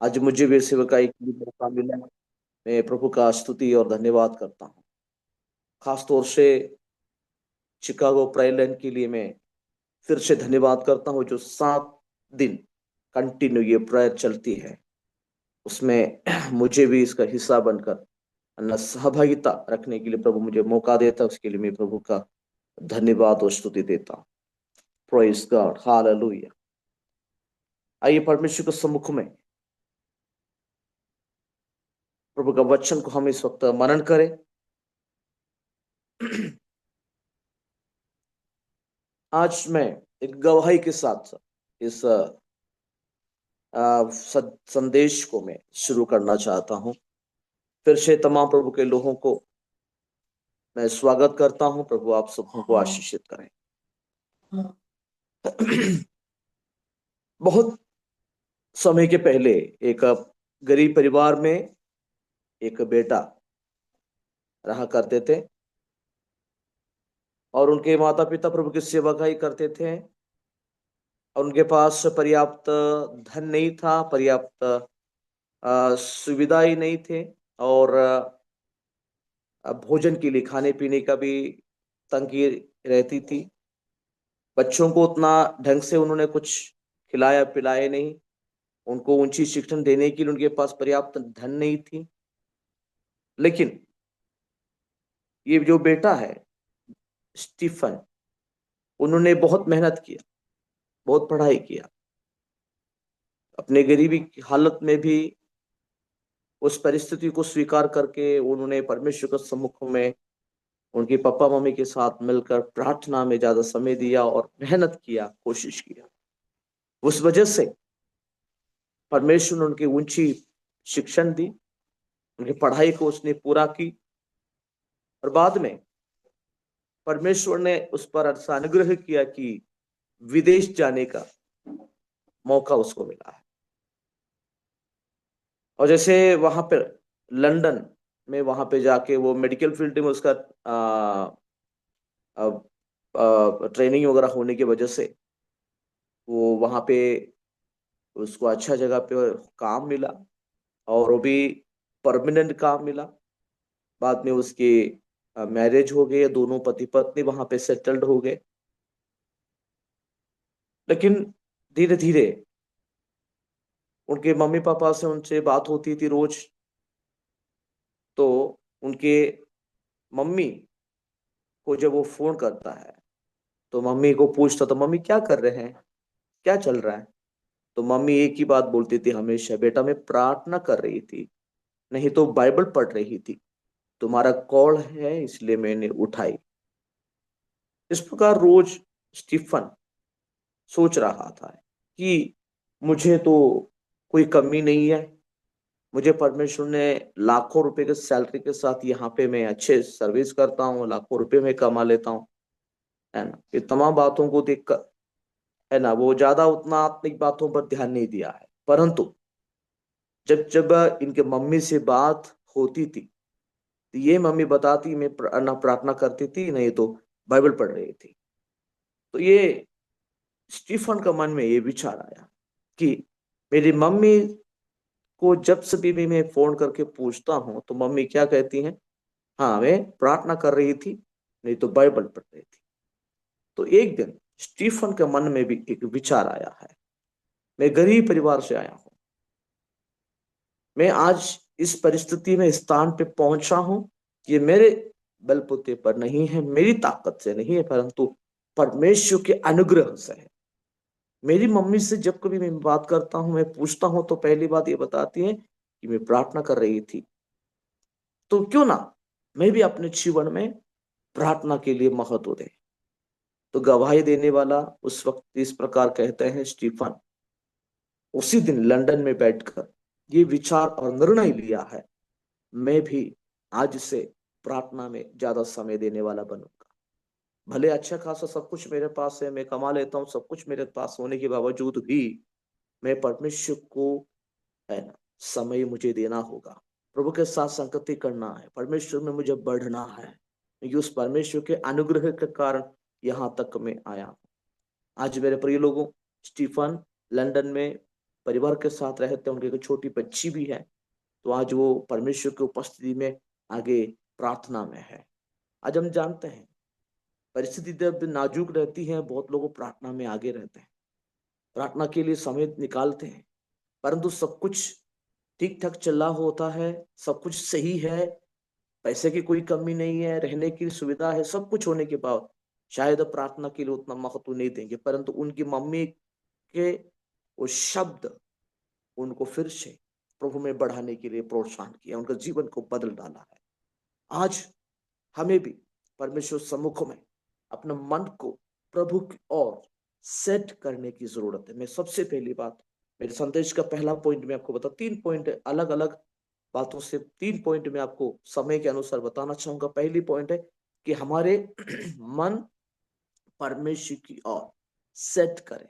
आज मुझे भी सेवकाई के लिए मौका मिला। मैं प्रभु का स्तुति और धन्यवाद करता हूँ। खास तौर से शिकागो प्रायर लाइन के लिए मैं फिर से धन्यवाद करता हूँ, जो 7 दिन कंटिन्यू ये प्रेयर चलती है। उसमें मुझे भी इसका हिस्सा बनकर अपना सहभागिता रखने के लिए प्रभु मुझे मौका देता है। उसके लिए मैं प्रभु का धन्यवाद और स्तुति देता हूँ। Praise God, hallelujah. आइए परमेश्वर के सम्मुख में प्रभु का वचन को हम इस वक्त मनन करें। आज मैं एक गवाही के साथ इस संदेश को मैं शुरू करना चाहता हूं। फिर से तमाम प्रभु के लोगों को मैं स्वागत करता हूं। प्रभु आप सबको को आशीषित करें। बहुत समय के पहले एक गरीब परिवार में एक बेटा रहा करते थे, और उनके माता पिता प्रभु की सेवकाई करते थे, और उनके पास पर्याप्त धन नहीं था, पर्याप्त सुविधा ही नहीं थे, और भोजन के लिए खाने पीने का भी तंगी रहती थी। बच्चों को उतना ढंग से उन्होंने कुछ खिलाया पिलाया नहीं। उनको ऊंची शिक्षण देने के लिए उनके पास पर्याप्त धन नहीं थी। लेकिन ये जो बेटा है स्टीफन, उन्होंने बहुत मेहनत किया, बहुत पढ़ाई किया। अपने गरीबी की हालत में भी उस परिस्थिति को स्वीकार करके उन्होंने परमेश्वर के सम्मुख में उनके पापा मम्मी के साथ मिलकर प्रार्थना में ज्यादा समय दिया और मेहनत किया, कोशिश किया। उस वजह से परमेश्वर ने उनकी ऊंची शिक्षण दी, उनकी पढ़ाई को उसने पूरा की, और बाद में परमेश्वर ने उस पर ऐसा अनुग्रह किया कि विदेश जाने का मौका उसको मिला है। और जैसे वहां पर लंदन में वहां पे जाके वो मेडिकल फील्ड में उसका ट्रेनिंग वगैरह होने की वजह से वो वहां पे उसको अच्छा जगह पे काम मिला, और वो भी परमानेंट काम मिला। बाद में उसकी मैरिज हो गई, दोनों पति पत्नी वहां पे सेटल्ड हो गए। लेकिन धीरे धीरे उनके मम्मी पापा से उनसे बात होती थी रोज। तो उनके मम्मी को जब वो फोन करता है तो मम्मी को पूछता, तो मम्मी क्या कर रहे हैं, क्या चल रहा है? तो मम्मी एक ही बात बोलती थी हमेशा, बेटा मैं प्रार्थना कर रही थी, नहीं तो बाइबल पढ़ रही थी, तुम्हारा कॉल है इसलिए मैंने उठाई। इस प्रकार रोज स्टीफन सोच रहा था कि मुझे तो कोई कमी नहीं है। मुझे परमेश्वर ने लाखों रुपए के सैलरी के साथ यहाँ पे मैं अच्छे सर्विस करता हूँ, लाखों रुपए में कमा लेता हूँ, है ना। ये तमाम बातों को देखकर, है ना, वो ज्यादा उतना आत्मिक बातों पर ध्यान नहीं दिया है। परंतु जब जब इनके मम्मी से बात होती थी तो ये मम्मी बताती मैं ना प्रार्थना करती थी, नहीं तो बाइबल पढ़ रही थी। तो ये स्टीफन का मन में ये विचार आया कि मेरी मम्मी को जब सभी भी मैं फोन करके पूछता हूँ तो मम्मी क्या कहती हैं, हाँ मैं प्रार्थना कर रही थी, नहीं तो बाइबल पढ़ रही थी। तो एक दिन स्टीफन के मन में भी एक विचार आया है, मैं गरीब परिवार से आया हूँ, मैं आज इस परिस्थिति में स्थान पे पहुंचा हूं, ये मेरे बलबूते पर नहीं है, मेरी ताकत से नहीं है, परंतु परमेश्वर के अनुग्रह से है। मेरी मम्मी से जब कभी मैं बात करता हूं, मैं पूछता हूं, तो पहली बात ये बताती है कि मैं प्रार्थना कर रही थी। तो क्यों ना मैं भी अपने जीवन में प्रार्थना के लिए महत्व दे। तो गवाही देने वाला उस वक्त इस प्रकार कहते हैं स्टीफन उसी दिन लंदन में बैठकर ये विचार और निर्णय लिया है, मैं भी आज से प्रार्थना में ज्यादा समय देने वाला बनूंगा। भले अच्छा खासा सब कुछ मेरे पास है, मैं कमा लेता हूँ, सब कुछ मेरे पास होने के बावजूद भी मैं परमेश्वर को, है ना, समय मुझे देना होगा। प्रभु के साथ संगति करना है, परमेश्वर में मुझे बढ़ना है, क्योंकि उस परमेश्वर के अनुग्रह के कारण यहाँ तक मैं आया हूँ। आज मेरे प्रिय लोगों, स्टीफन लंदन में परिवार के साथ रहते हैं, उनकी एक छोटी बच्ची भी है, तो आज वो परमेश्वर की उपस्थिति में आगे प्रार्थना में है। आज हम जानते हैं परिस्थिति जब नाजुक रहती है, बहुत लोग प्रार्थना में आगे रहते हैं, प्रार्थना के लिए समय निकालते हैं, परंतु सब कुछ ठीक ठाक चल रहा होता है, सब कुछ सही है, पैसे की कोई कमी नहीं है, रहने की सुविधा है, सब कुछ होने के बाद शायद प्रार्थना के लिए उतना महत्व नहीं देंगे, परंतु उनकी मम्मी के वो शब्द उनको फिर से प्रभु में बढ़ाने के लिए प्रोत्साहन किया, उनका जीवन को बदल डाला है। आज हमें भी परमेश्वर सम्मुख में अपने मन को प्रभु की ओर सेट करने की जरूरत है। मैं सबसे पहली बात, मेरे संदेश का पहला पॉइंट में आपको बता, 3 पॉइंट अलग अलग बातों से 3 पॉइंट में आपको समय के अनुसार बताना चाहूंगा। पहली पॉइंट है कि हमारे मन परमेश्वर की ओर सेट करें,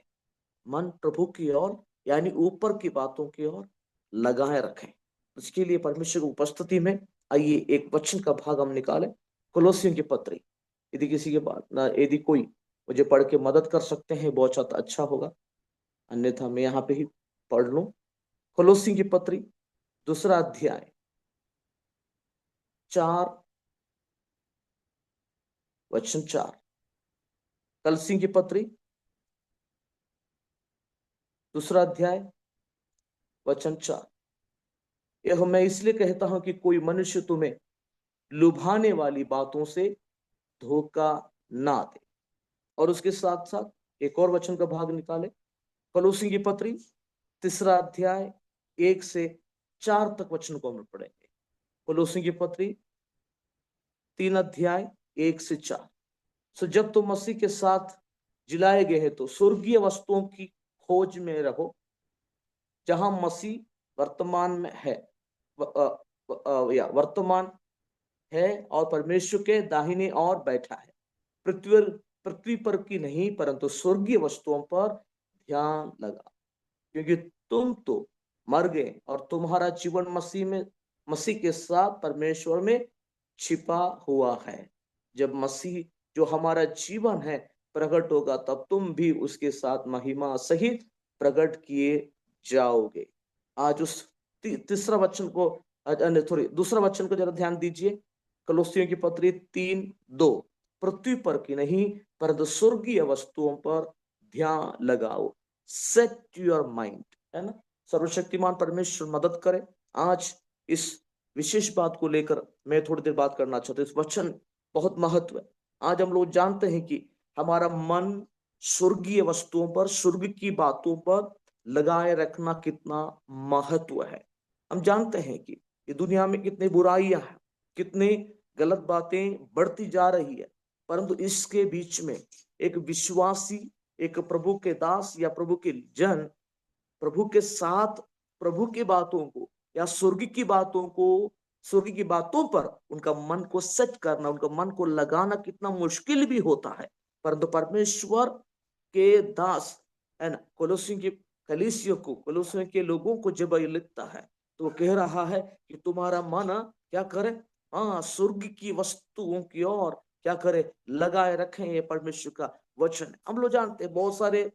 मन प्रभु की ओर यानी ऊपर की बातों की ओर लगाए रखें। उसके लिए परमेश्वर की उपस्थिति में आइए एक वचन का भाग हम निकालें, कोलोसियों की पत्री। यदि किसी के पास ना, यदि कोई मुझे पढ़ के मदद कर सकते हैं बहुत ज्यादा अच्छा होगा, अन्यथा मैं यहाँ पे ही पढ़ लूं। कोलोसियों की पत्री 2 अध्याय 4 वचन 4। कलसियों की पत्री 2 अध्याय वचन 4। यह मैं इसलिए कहता हूं कि कोई मनुष्य तुम्हें लुभाने वाली बातों से धोखा ना दे। और उसके साथ साथ एक और वचन का भाग निकाले, कोलोसी की पत्री 3 अध्याय 1 से 4 तक वचन को हम पढ़ेंगे। कोलोसी की पत्री 3 अध्याय 1 से 4। सो जब तुम मसीह के साथ जिलाए गए हैं तो स्वर्गीय वस्तुओं की खोज में रहो, जहां मसीह वर्तमान में है, वर्तमान है और परमेश्वर के दाहिने ओर बैठा है। पृथ्वी पृथ्वी पर की नहीं परंतु स्वर्गीय वस्तुओं पर ध्यान लगा, क्योंकि तुम तो मर गए और तुम्हारा जीवन मसीह के साथ परमेश्वर में छिपा हुआ है। जब मसीह जो हमारा जीवन है प्रकट होगा, तब तुम भी उसके साथ महिमा सहित प्रकट किए जाओगे। आज उस तीसरा वचन को, सॉरी दूसरा वचन को जरा ध्यान दीजिए। कलोसियों की पत्री 3:2, पृथ्वी पर की नहीं परंतु स्वर्गीय वस्तुओं पर ध्यान लगाओ। सेट योर माइंड, है ना। सर्वशक्तिमान परमेश्वर मदद करे। आज इस विशेष बात को लेकर मैं थोड़ी देर बात करना चाहता हूँ। इस वचन बहुत महत्व है। आज हम लोग जानते हैं कि हमारा मन स्वर्गीय वस्तुओं पर, स्वर्ग की बातों पर लगाए रखना कितना महत्व है। हम जानते हैं कि ये दुनिया में कितनी बुराइयां हैं, कितनी गलत बातें बढ़ती जा रही है, परंतु इसके बीच में एक विश्वासी, एक प्रभु के दास या प्रभु के जन प्रभु के साथ प्रभु की बातों को या स्वर्ग की बातों को, स्वर्ग की बातों पर उनका मन को सेट करना, उनका मन को लगाना कितना मुश्किल भी होता है। परंतु परमेश्वर के दास, है ना, कोलोसियों की कलीसियों को, कोलोसियों के लोगों को जब ये लिखता है तो वो कह रहा है कि तुम्हारा मन क्या करे, हाँ, स्वर्ग की वस्तुओं की ओर क्या करे, लगाए रखें। ये परमेश्वर का वचन। हम लोग जानते हैं बहुत सारे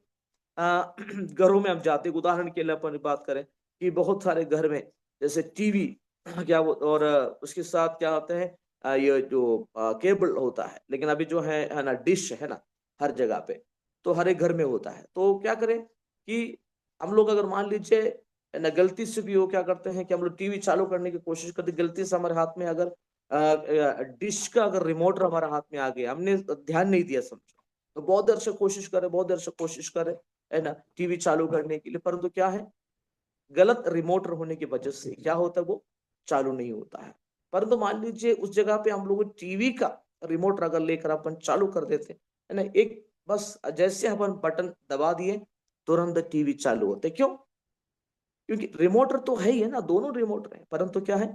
घरों में हम जाते, उदाहरण के लिए अपन बात करें कि बहुत सारे घर में जैसे टीवी क्या और उसके साथ क्या होते हैं, ये जो केबल होता है, लेकिन अभी जो है ना, डिश है ना हर जगह पे, तो हर एक घर में होता है। तो क्या करें कि हम लोग अगर मान लीजिए ना गलती से भी वो क्या करते हैं कि हम लोग टीवी चालू करने की कोशिश करते, गलती से हमारे हाथ में अगर डिश का अगर रिमोट हमारे हाथ में आ गया, हमने ध्यान नहीं दिया समझो, तो बहुत देर से कोशिश करे, बहुत देर से कोशिश करे, है ना, टीवी चालू करने के लिए, परंतु क्या है, गलत रिमोट होने की वजह से क्या होता है, वो चालू नहीं होता है। परंतु मान लीजिए उस जगह पे हम लोग टीवी का रिमोट अगर लेकर अपन चालू कर देते, है ना, एक बस जैसे अपन बटन दबा दिए तुरंत टीवी चालू होते। क्यों? क्योंकि रिमोटर तो है ही, है ना, दोनों रिमोटर है, परंतु क्या है,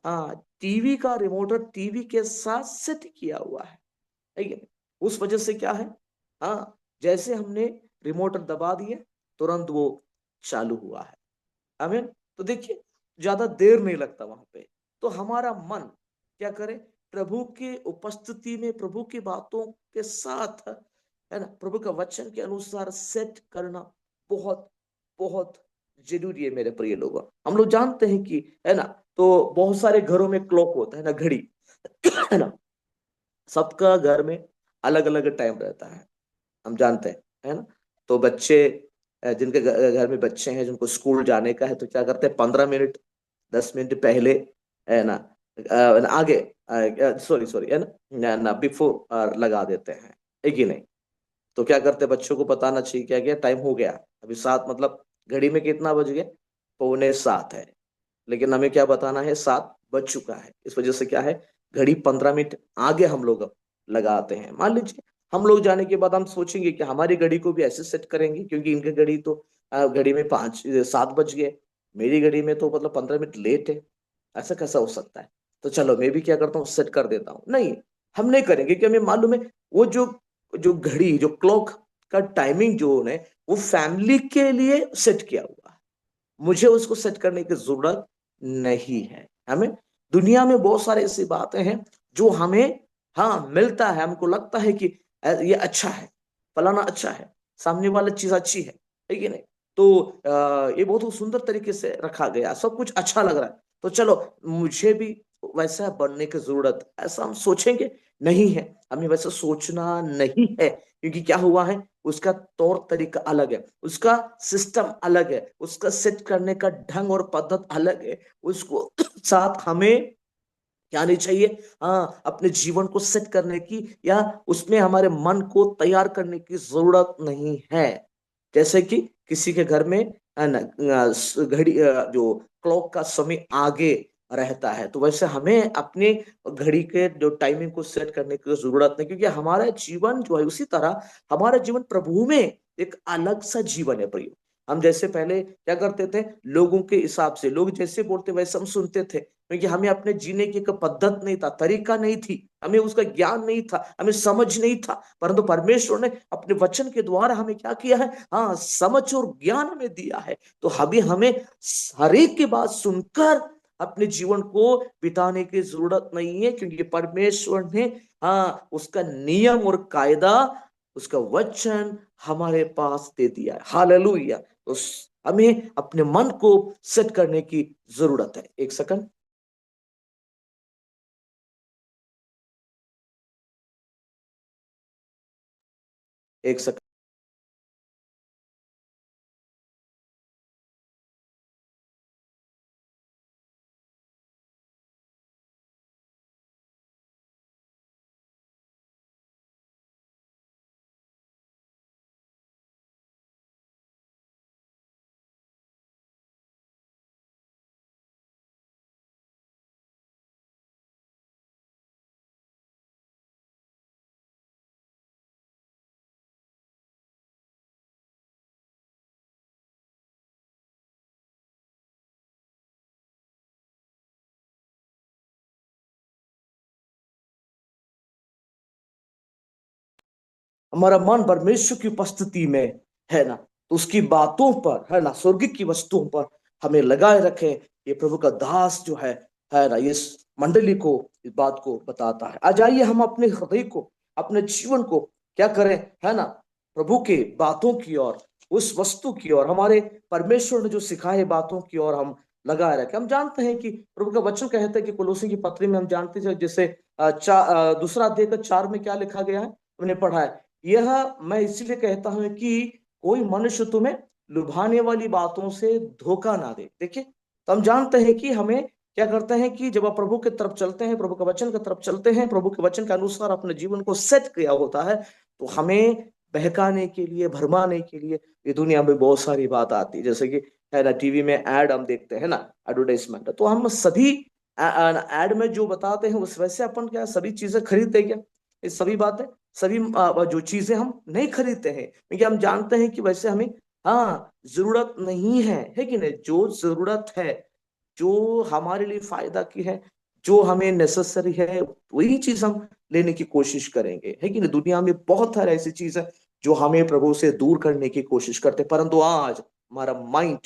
हाँ, टीवी का रिमोटर टीवी के साथ सेट किया हुआ है, ठीक है। उस वजह से क्या है, हाँ, जैसे हमने रिमोट दबा दिए तुरंत वो चालू हुआ है। आमीन। तो देखिए ज्यादा देर नहीं लगता वहां पे। तो हमारा मन क्या करे, प्रभु के उपस्थिति में, प्रभु की बातों के साथ, है ना, प्रभु का वचन के अनुसार सेट करना बहुत बहुत जरूरी है मेरे प्रिय लोगों। हम लोग जानते हैं कि, है ना, तो बहुत सारे घरों में क्लॉक होता है ना, घड़ी, है ना। सबका घर में अलग अलग टाइम रहता है, हम जानते हैं, है ना। तो बच्चे, जिनके घर में बच्चे हैं, जिनको स्कूल जाने का है, तो क्या करते हैं, 15 मिनट, 10 मिनट पहले, है ना, आगे, सॉरी सॉरी, है ना, बिफोर लगा देते हैं, है कि नहीं। तो क्या करते हैं, बच्चों को बताना चाहिए क्या क्या टाइम हो गया, अभी 7, मतलब घड़ी में कितना बज गया, 6:45 है। लेकिन हमें क्या बताना है, 7 बज चुका है। इस वजह से क्या है, घड़ी 15 मिनट आगे हम लोग लगाते हैं। मान लीजिए हम लोग जाने के बाद हम सोचेंगे कि हमारी घड़ी को भी ऐसे सेट करेंगे, क्योंकि इनकी घड़ी तो घड़ी में 7 बज गए, मेरी घड़ी में तो मतलब 15 मिनट लेट है, ऐसा कैसा हो सकता है। तो चलो मैं भी क्या करता हूँ, सेट कर देता हूँ। नहीं, हम नहीं करेंगे, क्योंकि हमें मालूम है वो जो जो घड़ी, जो क्लॉक का टाइमिंग जो है, वो फैमिली के लिए सेट किया हुआ है। मुझे उसको सेट करने की जरूरत नहीं है। हमें दुनिया में बहुत सारे ऐसी बातें हैं जो हमें, हाँ, मिलता है, हमको लगता है कि ये अच्छा है, फलाना अच्छा है, सामने वाला चीज अच्छी है कि नहीं। तो ये बहुत सुंदर तरीके से रखा गया, सब कुछ अच्छा लग रहा है, तो चलो मुझे भी वैसा बनने की जरूरत, ऐसा हम सोचेंगे नहीं है। हमें वैसा सोचना नहीं है, क्योंकि क्या हुआ है, उसका तौर तरीका अलग है, उसका सिस्टम अलग है, उसका सेट करने का ढंग और पद्धत अलग है। उसको साथ हमें क्या नहीं चाहिए, हाँ, अपने जीवन को सेट करने की, या उसमें हमारे मन को तैयार करने की जरूरत नहीं है। जैसे कि किसी के घर में, घड़ी, जो क्लॉक का समय आगे रहता है, तो वैसे हमें अपने घड़ी के जो टाइमिंग को सेट करने की जरूरत नहीं, क्योंकि हमारा जीवन जो है, उसी तरह हमारा जीवन प्रभु में एक अलग सा जीवन है प्रियो। हम जैसे पहले क्या करते थे, लोगों के हिसाब से, लोग जैसे बोलते वैसे हम सुनते थे, क्योंकि हमें अपने जीने की एक पद्धत नहीं था, तरीका नहीं थी, हमें उसका ज्ञान नहीं था, हमें समझ नहीं था। परंतु परमेश्वर ने अपने वचन के द्वारा हमें क्या किया है, हाँ, समझ और ज्ञान हमें दिया है। तो अभी हमें हर एक की बात सुनकर अपने जीवन को बिताने की जरूरत नहीं है, क्योंकि परमेश्वर ने, हाँ, उसका नियम और कायदा, उसका वचन हमारे पास दे दिया है। हालेलुया। तो हमें अपने मन को सेट करने की जरूरत है। एक सेकंड। एक सेकंड। हमारा मन परमेश्वर की उपस्थिति में, है ना, तो उसकी बातों पर, है ना, स्वर्गिक की वस्तुओं पर हमें लगाए रखें। ये प्रभु का दास जो है ना, इस मंडली को इस बात को बताता है। आज आइए हम अपने हृदय को, अपने जीवन को क्या करें, है ना, प्रभु के बातों की ओर, उस वस्तु की ओर, हमारे परमेश्वर ने जो सिखाए बातों की ओर हम लगाए रखें। हम जानते हैं कि प्रभु का वचन कहता है कि कुलोसी की पत्री में हम जानते हैं, जैसे दूसरा अध्याय का 4 में क्या लिखा गया है, हमने पढ़ा है, यह मैं इसलिए कहता हूं कि कोई मनुष्य तुम्हें लुभाने वाली बातों से धोखा ना दे। देखिए, तो हम जानते हैं कि हमें क्या करते हैं कि जब आप प्रभु की तरफ चलते हैं, प्रभु के वचन की तरफ चलते हैं, प्रभु के वचन के अनुसार अपने जीवन को सेट किया होता है, तो हमें बहकाने के लिए, भरमाने के लिए ये दुनिया में बहुत सारी बात आती है। जैसे कि, है ना, टीवी में एड हम देखते हैं ना, एडवर्टाइजमेंट, तो हम सभी एड में जो बताते हैं उस वैसे अपन क्या सभी चीजें खरीदते क्या, ये सभी बातें, सभी जो चीजें हम नहीं खरीदते हैं, क्योंकि हम जानते हैं कि वैसे हमें, हाँ, जरूरत नहीं है कि नहीं। जो जरूरत है, जो हमारे लिए फायदा की है, जो हमें नेसेसरी है, वही चीज हम लेने की कोशिश करेंगे, है कि नहीं। दुनिया में बहुत सारी ऐसी चीज है जो हमें प्रभु से दूर करने की कोशिश करते हैं, परंतु आज हमारा माइंड,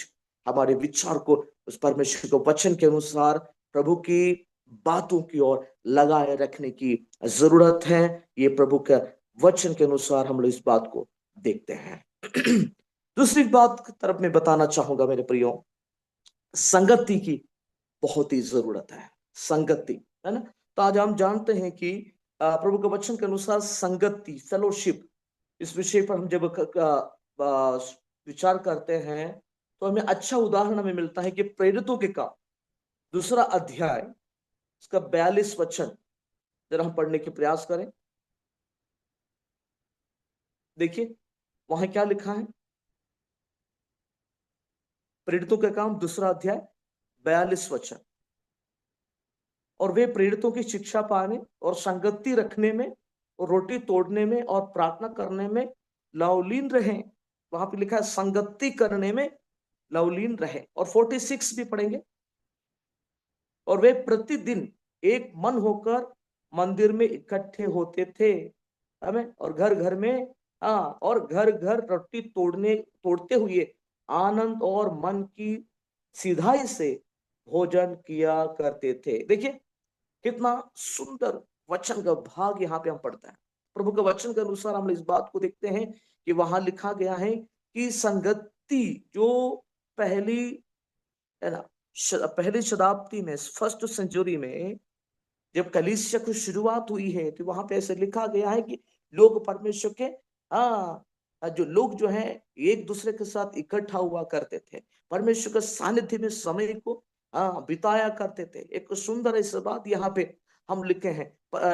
हमारे विचार को उस परमेश्वर के वचन के अनुसार, प्रभु की बातों की ओर लगाए रखने की जरूरत है। ये प्रभु के वचन के अनुसार हम लोग इस बात को देखते हैं। दूसरी बात की तरफ मैं बताना चाहूंगा मेरे प्रियो, संगति की बहुत ही जरूरत है। संगति, है ना। तो आज हम जानते हैं कि प्रभु के वचन के अनुसार संगति, फेलोशिप, इस विषय पर हम जब विचार करते हैं तो हमें अच्छा उदाहरण हमें मिलता है कि प्रेरितों के काम दूसरा अध्याय, इसका 42 वचन जरा हम पढ़ने के प्रयास करें। देखिए वहां क्या लिखा है। प्रेरितों के काम दूसरा अध्याय 42 वचन। और वे प्रेरितों की शिक्षा पाने और संगति रखने में और रोटी तोड़ने में और प्रार्थना करने में लवलीन रहे। वहां पे लिखा है संगति करने में लवलीन रहे। और 46 भी पढ़ेंगे। और वे प्रतिदिन एक मन होकर मंदिर में इकट्ठे होते थे, हमें, और घर घर में, हाँ, और घर घर रोटी तोड़ते हुए आनंद और मन की सीधाई से भोजन किया करते थे। देखिए कितना सुंदर वचन का भाग यहाँ पे हम पढ़ते हैं। प्रभु के वचन के अनुसार हम इस बात को देखते हैं कि वहां लिखा गया है कि संगति जो पहली, है ना, पहली शताब्दी में, फर्स्ट सेंचुरी में जब कलीसिया की शुरुआत हुई है तो वहां पे ऐसे लिखा गया है कि लोग परमेश्वर के, हाँ, जो लोग जो है एक दूसरे के साथ इकट्ठा हुआ करते थे, परमेश्वर के सानिध्य में समय को, हाँ, बिताया करते थे। एक सुंदर ऐसी बात यहाँ पे हम लिखे हैं,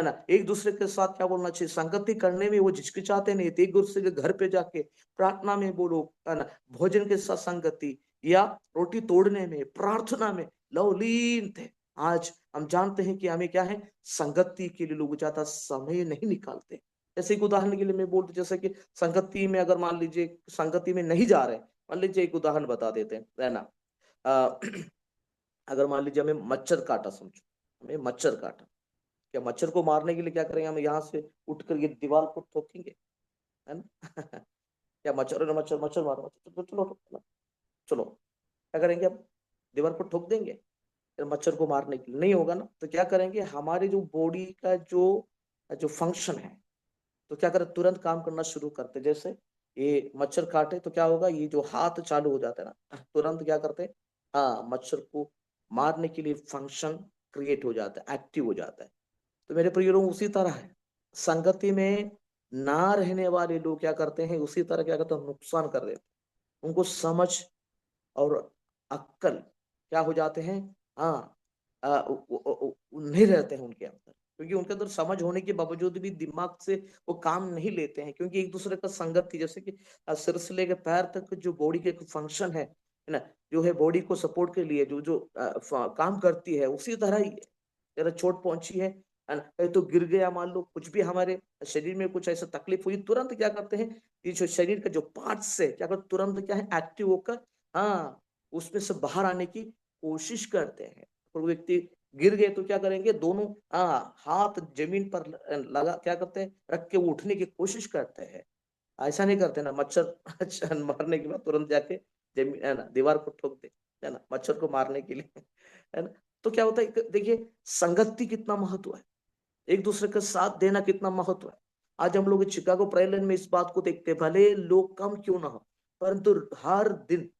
ना, एक दूसरे के साथ क्या बोलना चाहिए, संगति करने में वो झिझकिचाते नहीं थे। एक दूसरे के घर पे जाके प्रार्थना में बोलो, है ना, भोजन के साथ संगति, या रोटी तोड़ने में, प्रार्थना में लवलीन थे। आज हम जानते हैं कि हमें क्या है, संगति के लिए लोग ज्यादा समय नहीं निकालते। जैसे एक उदाहरण के लिए मैं बोलते, जैसे कि संगति में अगर मान लीजिए संगति में नहीं जा रहे, मान लीजिए एक उदाहरण बता देते हैं, है ना। अ, अगर मान लीजिए हमें मच्छर काटा, समझो हमें मच्छर काटा, क्या मच्छर को मारने के लिए क्या करेंगे, हम यहाँ से उठ कर ये दीवार को ठोकेंगे, है ना। क्या मच्छर, अरे मच्छर मच्छर मारो, चलो चलो चलो चलो, क्या करेंगे, अब दीवार को ठोक देंगे मच्छर को मारने के लिए? नहीं होगा ना। तो क्या करेंगे, हमारे जो बॉडी का जो जो फंक्शन है, तो क्या करें, तुरंत काम करना शुरू करते। जैसे ये मच्छर काटे तो क्या होगा, ये जो हाथ चालू हो जाता है ना, तुरंत क्या करते हैं, हाँ, मच्छर को मारने के लिए फंक्शन क्रिएट हो जाता है, एक्टिव हो जाता है। तो मेरे प्रिय लोग उसी तरह है, संगति में ना रहने वाले लोग क्या करते हैं, उसी तरह क्या करते हैं, नुकसान कर देते हैं। उनको समझ और अक्कल क्या हो जाते हैं, हाँ, नहीं रहते हैं उनके अंदर, क्योंकि उनके अंदर समझ होने के बावजूद भी दिमाग से वो काम नहीं लेते हैं, क्योंकि एक दूसरे का संगत थी। जैसे कि सिर से लेकर पैर तक जो बॉडी के फंक्शन है ना, जो है बॉडी को सपोर्ट के लिए जो जो काम करती है, उसी तरह ही जरा चोट पहुंची है ना, कहीं तो गिर गया, मान लो कुछ भी हमारे शरीर में कुछ ऐसा तकलीफ हुई, तुरंत क्या करते हैं, ये जो शरीर का जो पार्ट्स है क्या करते, तुरंत क्या है, एक्टिव होकर, हाँ, उसमें से बाहर आने की कोशिश करते हैं। और व्यक्ति गिर गए तो क्या करेंगे, दोनों, हाँ, हाथ जमीन पर लगा क्या करते हैं, रख के उठने की कोशिश करते हैं। ऐसा नहीं करते ना, मच्छर मारने के बाद तुरंत जाके जमीन, है ना, दीवार को ठोक दे, है ना, मच्छर को मारने के लिए, है ना। तो क्या होता है, देखिए संगति कितना महत्व है, एक दूसरे का साथ देना कितना महत्व है। आज हम लोग शिकागो प्रायलन में इस बात को देखते हैं, भले लोग कम क्यों ना हो, परंतु हर दिन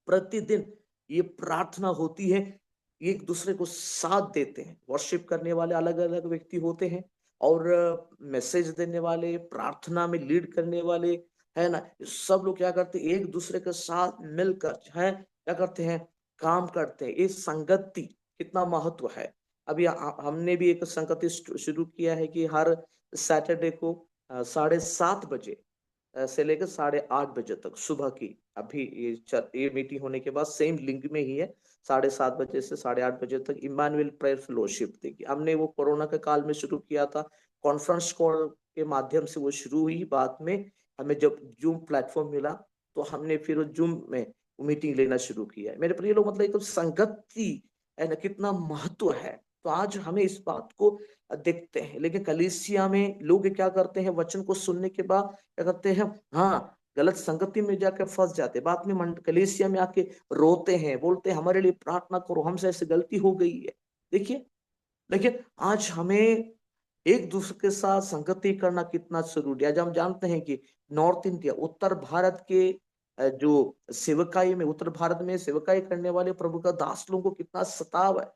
प्रतिदिन ये प्रार्थना होती है, एक दूसरे को साथ देते हैं। वर्शिप करने वाले अलग अलग व्यक्ति होते हैं, और मैसेज देने वाले, प्रार्थना में लीड करने वाले, है ना, सब लोग क्या करते हैं, एक दूसरे के साथ मिलकर है क्या करते हैं, काम करते हैं। ये संगति कितना महत्व है। अभी हमने भी एक संगति शुरू किया है कि हर सैटरडे को 7:30 बजे से लेकर 8:30 तक सुबह की, अभी ये मीटिंग होने के बाद सेम लिंक में ही है, 7:30 बजे से 8:30 बजे तक इमानुएल प्रेयर फेलोशिप। देखिए हमने वो कोरोना के काल में शुरू किया था, कॉन्फ्रेंस कॉल के माध्यम से वो शुरू हुई। बाद में हमें जब जूम प्लेटफॉर्म मिला तो हमने फिर जूम में मीटिंग लेना शुरू किया है। मेरे प्रिय लोग, मतलब एक संगति है ना, कितना महत्व है। तो आज हमें इस बात को देखते हैं, लेकिन कलीसिया में लोग क्या करते हैं, वचन को सुनने के बाद क्या करते हैं, हाँ, गलत संगति में जाकर फंस जाते, बाद में कलीसिया में आके रोते हैं, बोलते हैं हमारे लिए प्रार्थना करो, हमसे ऐसी गलती हो गई है। देखिए, लेकिन आज हमें एक दूसरे के साथ संगति करना कितना जरूरी है। आज हम जानते हैं कि नॉर्थ इंडिया, उत्तर भारत के जो सेवकाई में, उत्तर भारत में सेवकाई करने वाले प्रभु का दास लोगों को कितना सताव है।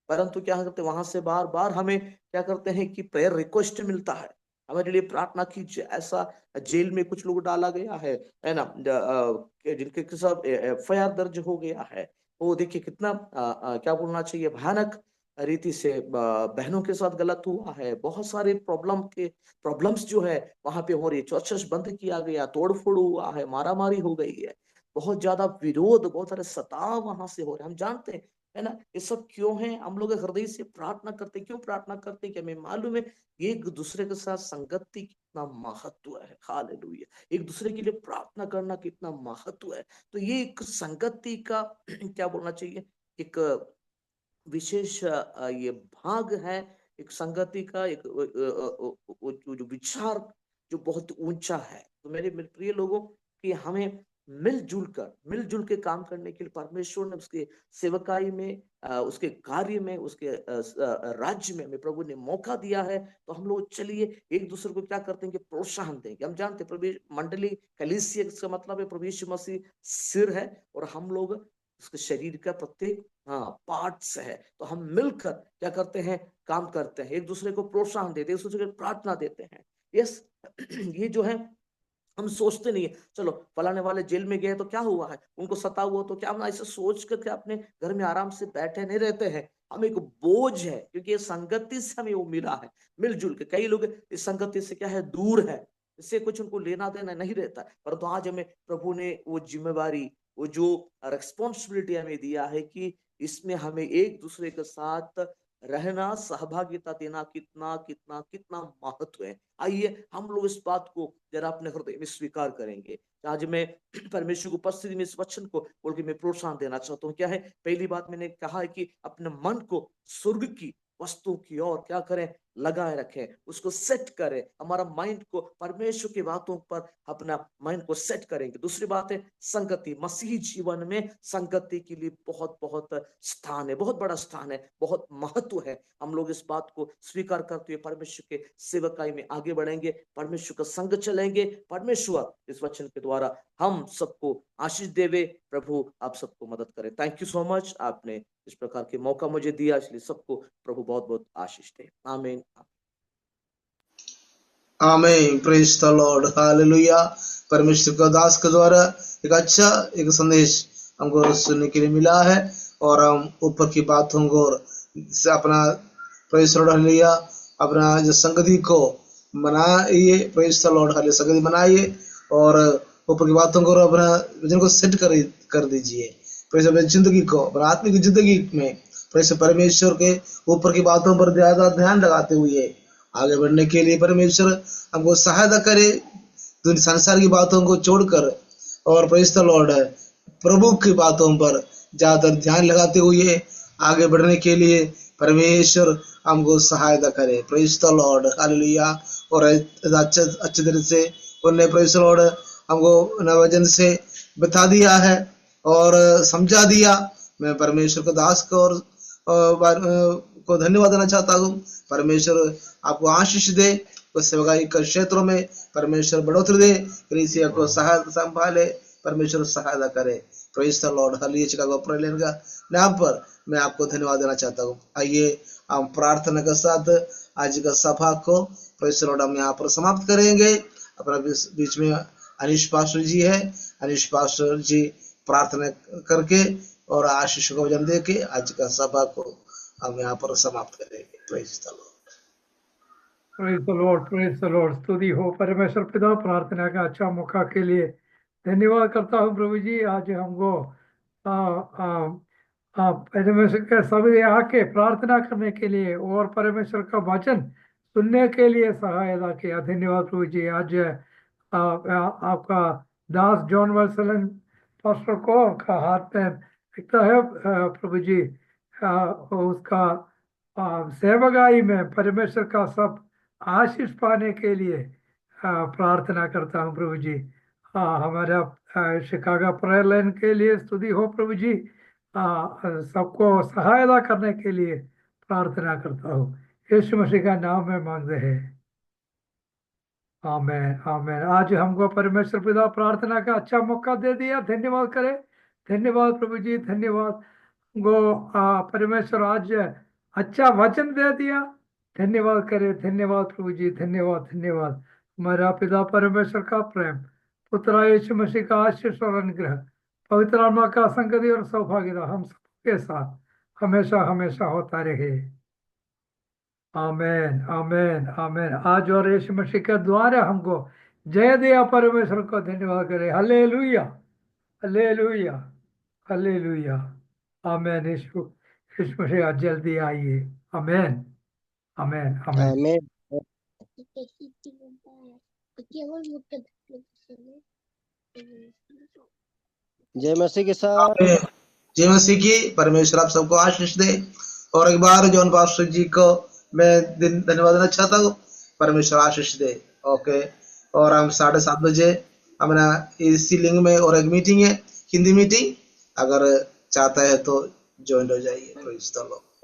परंतु क्या करते, वहां से बार बार हमें क्या करते हैं कि प्रेयर रिक्वेस्ट मिलता है, हमारे लिए प्रार्थना कीजिए। ऐसा जेल में कुछ लोग डाला गया है ना, जिनके सब FIR दर्ज हो गया है। वो देखिए कितना क्या बोलना चाहिए, भयानक रीति से बहनों के साथ गलत हुआ है। बहुत सारे प्रॉब्लम्स जो है वहां पे हो रही है। चर्चेस बंद किया गया, तोड़फोड़ हुआ है, मारामारी हो गई है, बहुत ज्यादा विरोध, बहुत सारे सताव वहां से हो रहे हैं। हम जानते हैं, है ना, ये सब क्यों है। हम लोग हृदय से प्रार्थना करते, क्यों प्रार्थना करते, कि हमें मालूम है एक दूसरे के साथ संगति कितना महत्व है। हालेलुया, एक दूसरे के लिए प्रार्थना करना कितना महत्व है। तो ये एक संगति का क्या बोलना चाहिए, एक विशेष ये भाग है, एक संगति का एक जो विचार जो बहुत ऊंचा है। तो मेरे प्रिय लोगों, कि हमें मिलजुल के काम करने के लिए परमेश्वर ने उसके सेवकाई में, उसके कार्य में, उसके राज्य में हमें प्रभु ने मौका दिया है। तो हम लोग चलिए एक दूसरे को क्या करते हैं कि प्रोत्साहन देंगे। हम जानते हैं प्रभु मंडली कलीसिया, इसका मतलब है प्रभु यीशु मसीह सिर है और हम लोग उसके शरीर का प्रत्येक पार्ट्स है। तो हम मिलकर क्या करते हैं, काम करते हैं, एक दूसरे को प्रोत्साहन देते हैं, एक दूसरे को प्रार्थना देते हैं। यस ये जो है, हम सोचते नहीं है चलो फलाने वाले जेल में गए तो क्या हुआ है, उनको सता हुआ तो क्या, हम ऐसे सोच करके अपने घर में आराम से बैठे नहीं रहते हैं। हम एक बोझ है, क्योंकि ये संगति से हमें वो मिला है। मिलजुल के कई लोग इस संगति से क्या है, दूर है, इससे कुछ उनको लेना देना नहीं रहता। परंतु आज हमें प्रभु ने वो जिम्मेवारी, वो जो रिस्पॉन्सिबिलिटी हमें दिया है कि इसमें हमें एक दूसरे के साथ रहना, सहभागिता देना कितना कितना कितना महत्व है। आइए हम लोग इस बात को जरा अपने हृदय में स्वीकार करेंगे। आज मैं परमेश्वर की उपस्थिति में इस वचन को बोल के मैं प्रोत्साहन देना चाहता हूँ। क्या है, पहली बात मैंने कहा है कि अपने मन को स्वर्ग की वस्तु की ओर क्या करें, लगाए रखें, उसको सेट करें। हमारा माइंड को परमेश्वर की बातों पर अपना माइंड को सेट करेंगे। दूसरी बात है संगति, मसीही जीवन में संगति के लिए बहुत बहुत स्थान है, बहुत बड़ा स्थान है, बहुत महत्व है। हम लोग इस बात को स्वीकार करते हुए परमेश्वर के सेवकाई में आगे बढ़ेंगे, परमेश्वर का संग चलेंगे। परमेश्वर इस वचन के द्वारा हम सबको आशीष देवे। प्रभु आप सबको मदद करे। थैंक यू सो मच, आपने इस प्रकार के मौका मुझे दिया, इसलिए सबको प्रभु बहुत बहुत आशीष दे। आमीन। आमीन, प्रेज द लॉर्ड, हालेलुया। परमेश्वर का दास के द्वारा एक अच्छा एक संदेश हमको सुनने के लिए मिला है, और हम ऊपर की बातों को अपना प्रेज द लॉर्ड, हालेलुया, अपना जो संगति को बनाइए, प्रेज द लॉर्ड, हालेलुया, संगति बनाइए और ऊपर की बातों को अपना विजन को सेट कर दीजिए। प्रेज अपनी जिंदगी को, अपना आत्मिक जिंदगी में प्रेज परमेश्वर के ऊपर की बातों पर ज्यादा ध्यान लगाते हुए आगे बढ़ने के लिए परमेश्वर हमको सहायता करे। संसार की बातों को छोड़कर और प्रेज द लॉर्ड प्रभु की बातों पर ज्यादा ध्यान लगाते हुए आगे बढ़ने के लिए परमेश्वर हमको सहायता करे। Praise the Lord, hallelujah. और अच्छे तरह से उन्होंने प्रेज द लॉर्ड हमको वचन से बता दिया है और समझा दिया। मैं परमेश्वर को दास को और को धन्यवाद देना चाहता हूँ। परमेश्वर आपको आशीष दे, उस सेवकाई के क्षेत्रों में परमेश्वर बढ़ोतरी दे, कलीसिया को सहायता संभाले, परमेश्वर सहायता करे। Praise the Lord, hallelujah. Chicago prayer का नाम पर मैं आपको धन्यवाद देना चाहता हूँ। आइए हम प्रार्थना के साथ आज का सभा को प्रेज द लॉर्ड हम यहाँ पर समाप्त करेंगे। अपना बीच में अनिश पास्टर जी है, अनिश पास्टर जी प्रार्थना करके और आशीष को वचन दे के आज का सभा को हम यहाँ पर समाप्त करेंगे। Praise the Lord. Praise the Lord, praise the Lord. स्तुति हो परमेश्वर पिता, प्रार्थना का अच्छा मौका के लिए धन्यवाद करता हूँ प्रभु जी। आज हमको परमेश्वर के सभी आके प्रार्थना करने के लिए और परमेश्वर का वचन सुनने के लिए सहायता किया। धन्यवाद प्रभु जी। आज आपका दास जॉन वत्सलन पास्टर को का हाथ में दिखता है प्रभु जी। उसका सेवकाई में परमेश्वर का सब आशीष पाने के लिए प्रार्थना करता हूँ प्रभु जी। हमारा शिकागो प्रेयर लाइन के लिए स्तुति हो प्रभु जी। सबको सहायता करने के लिए प्रार्थना करता हूँ, यीशु मसीह का नाम में मांगते हैं। आमेन आमेन। आज हमको परमेश्वर पिता प्रार्थना का अच्छा मौका दे दिया, धन्यवाद करें। धन्यवाद प्रभु जी, धन्यवाद गो परमेश्वर आज अच्छा वचन दे दिया, धन्यवाद करें। धन्यवाद प्रभु जी, धन्यवाद धन्यवाद। हमारा पिता परमेश्वर का प्रेम, पुत्र यीशु मसीह का आशीष और अनुग्रह, पवित्र आत्मा का संगति और सौभाग्यता हम सबके साथ हमेशा हमेशा होता रहे। आमेन आमेन आमेन। आज और यीशु मसीह के द्वारा हमको जय दिया, परमेश्वर को धन्यवाद करें। Hallelujah hallelujah hallelujah. आमेन। यीशु यीशु मसीह जल्दी आइए। आमेन आमेन आमेन। आमीन। जय मसीह के साथ। जय मसीह की। परमेश्वर आप सबको आशीष दे। और एक बार जॉन पास्टर जी को मैं धन्यवाद देना चाहता हूँ। परमेश्वर आशीष दे। ओके। और हम 7:30 बजे हमारा इसी लिंग में और एक मीटिंग है, हिंदी मीटिंग। अगर चाहता है तो ज्वाइन हो जाइए। Praise the Lord.